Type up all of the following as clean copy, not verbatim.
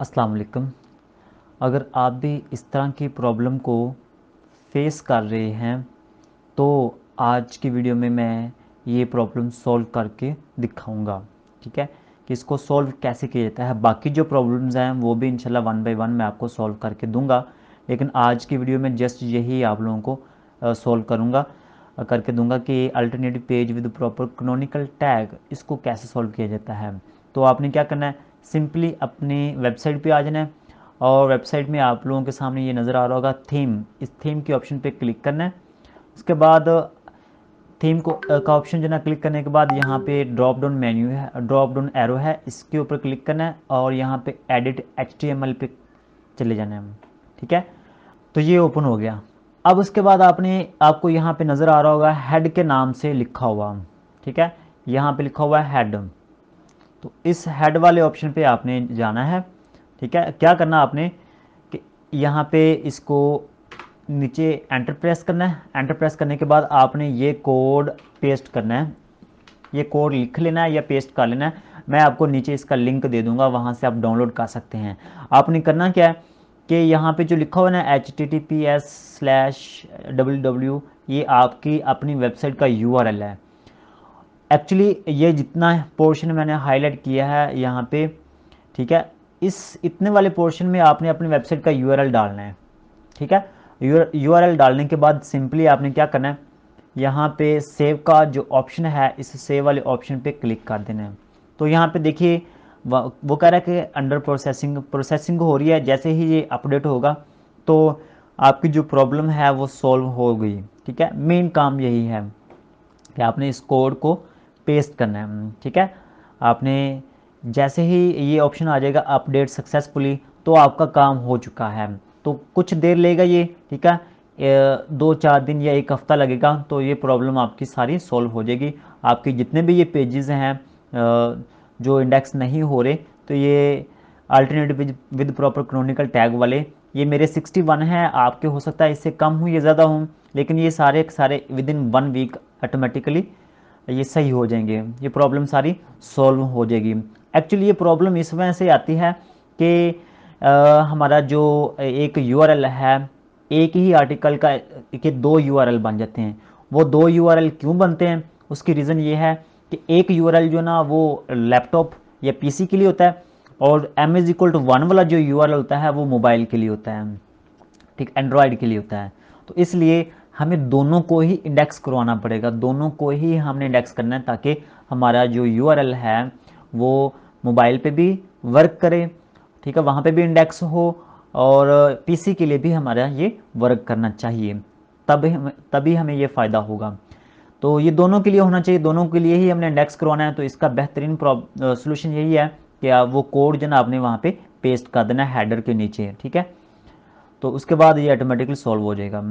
अस्सलाम वालेकुम। अगर आप भी इस तरह की प्रॉब्लम को फेस कर रहे हैं तो आज की वीडियो में मैं ये प्रॉब्लम सॉल्व करके दिखाऊंगा। ठीक है, कि इसको सॉल्व कैसे किया जाता है। बाकी जो प्रॉब्लम्स हैं वो भी इंशाल्लाह वन बाय वन मैं आपको सॉल्व करके दूंगा, लेकिन आज की वीडियो में जस्ट यही आप लोगों को सॉल्व करूंगा, करके दूंगा कि alternative page with proper canonical tag इसको कैसे सॉल्व किया जाता है। तो आपने क्या करना है, सिंपली अपनी वेबसाइट पे आ जाना है और वेबसाइट में आप लोगों के सामने ये नज़र आ रहा होगा थीम। इस थीम के ऑप्शन पे क्लिक करना है। उसके बाद थीम को का ऑप्शन जो ना क्लिक करने के बाद यहाँ पे ड्रॉप डाउन मेन्यू है, ड्रॉप डाउन एरो है, इसके ऊपर क्लिक करना है और यहाँ पे एडिट HTML पे चले जाना है। ठीक है, तो ये ओपन हो गया। अब उसके बाद आपको यहाँ पे नज़र आ रहा होगा हेड के नाम से लिखा हुआ। ठीक है, यहाँ पे लिखा हुआ है हेड। तो इस हेड वाले ऑप्शन पे आपने जाना है। ठीक है, क्या करना आपने कि यहाँ पे इसको नीचे एंटर प्रेस करना है। एंटर प्रेस करने के बाद आपने ये कोड पेस्ट करना है, ये कोड लिख लेना है या पेस्ट कर लेना है। मैं आपको नीचे इसका लिंक दे दूंगा, वहाँ से आप डाउनलोड कर सकते हैं। आपने करना क्या है कि यहाँ पे जो लिखा हुआ है ना https/www, ये आपकी अपनी वेबसाइट का URL है। एक्चुअली ये जितना पोर्शन मैंने हाईलाइट किया है यहाँ पे, ठीक है, इस इतने वाले पोर्शन में आपने अपनी वेबसाइट का URL डालना है। ठीक है, URL डालने के बाद सिंपली आपने क्या करना है, यहाँ पे सेव का जो ऑप्शन है इस सेव वाले ऑप्शन पे क्लिक कर देना है। तो यहाँ पे देखिए वो कह रहा है कि अंडर प्रोसेसिंग हो रही है। जैसे ही ये अपडेट होगा तो आपकी जो प्रॉब्लम है वो सॉल्व हो गई। ठीक है, मेन काम यही है कि आपने इस कोड को पेस्ट करना है। ठीक है, आपने जैसे ही ये ऑप्शन आ जाएगा अपडेट सक्सेसफुली, तो आपका काम हो चुका है। तो कुछ देर लेगा ये, ठीक है, 2-4 दिन या एक हफ़्ता लगेगा, तो ये प्रॉब्लम आपकी सारी सॉल्व हो जाएगी। आपके जितने भी ये पेजेस हैं जो इंडेक्स नहीं हो रहे, तो ये alternative with proper canonical tag वाले, ये मेरे 61 हैं। आपके हो सकता है इससे कम हो या ज़्यादा हो, लेकिन ये सारे सारे विद इन 1 वीक ऑटोमेटिकली ये सही हो जाएंगे। ये प्रॉब्लम सारी सॉल्व हो जाएगी। एक्चुअली ये प्रॉब्लम इस वजह से आती है कि हमारा जो एक URL है, एक ही आर्टिकल का के 2 URL बन जाते हैं। वो 2 URL क्यों बनते हैं, उसकी रीज़न ये है कि एक URL जो ना वो लैपटॉप या PC के लिए होता है, और m=1 वाला जो URL होता है वो मोबाइल के लिए होता है। ठीक, एंड्रॉयड के लिए होता है। तो इसलिए हमें दोनों को ही इंडेक्स करवाना पड़ेगा, दोनों को ही हमने इंडेक्स करना है, ताकि हमारा जो URL है वो मोबाइल पे भी वर्क करे। ठीक है, वहाँ पे भी इंडेक्स हो, और PC के लिए भी हमारा ये वर्क करना चाहिए, तभी हमें ये फ़ायदा होगा। तो ये दोनों के लिए होना चाहिए, दोनों के लिए ही हमने इंडेक्स करवाना है। तो इसका बेहतरीन सोल्यूशन यही है कि आप वो कोड जो ना आपने वहाँ पे पेस्ट कर देना है हेडर के नीचे। ठीक है, तो उसके बाद ये ऑटोमेटिकली सॉल्व हो जाएगा।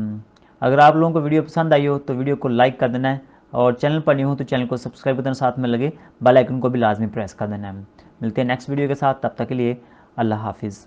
अगर आप लोगों को वीडियो पसंद आई हो तो वीडियो को लाइक कर देना है, और चैनल पर नहीं हो तो चैनल को सब्सक्राइब कर देना, साथ में लगे बेल आइकन को भी लाजमी प्रेस कर देना है। मिलते हैं नेक्स्ट वीडियो के साथ, तब तक के लिए अल्लाह हाफिज़।